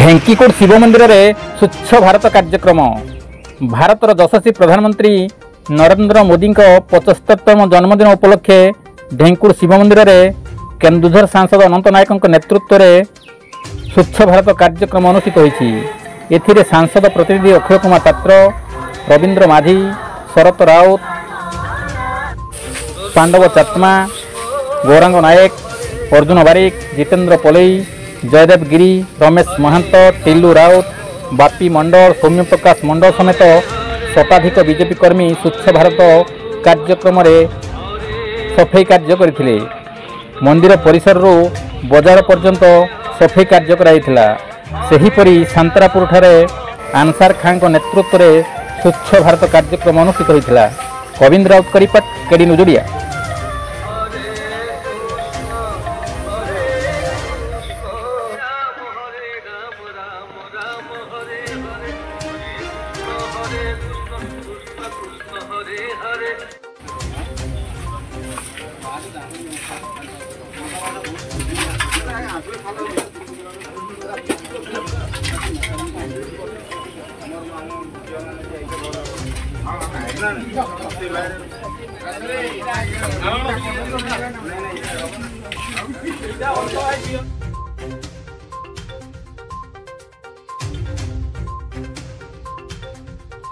ढेंकीकोट शिव मंदिर में स्वच्छ भारत कार्यक्रम। भारतर यशस्वी प्रधानमंत्री नरेंद्र मोदी 75तम जन्मदिन उपलक्षे ढेंकीकोट शिव मंदिर में केन्दुझर सांसद अनंत नायक नेतृत्व में स्वच्छ भारत कार्यक्रम अनुष्ठित होईछि। एथिरे सांसद प्रतिनिधि अक्षय कुमार पात्र, रवींद्र माझी, शरत राउत, पांडव चातमा, गौरांग नायक, अर्जुन बारिक, जितेंद्र पलई, जयदेव गिरी, रमेश महंत, टिल्लू राउत, बापी मंडल, सौम्य प्रकाश मंडल समेत शताधिक बीजेपी कर्मी स्वच्छ भारत कार्यक्रम सफाई कार्य करथिले। मंदिर परिसर बजार पर्यंत सफाई कार्य कराइथिला। सेहीपरि सांतरापुर ठारे आनसार खान नेतृत्व में स्वच्छ भारत कार्यक्रम अनुष्ठित होइथिला। गोविंद राउत का रिपोर्ट, केडी न्यूज ओडिया। नहीं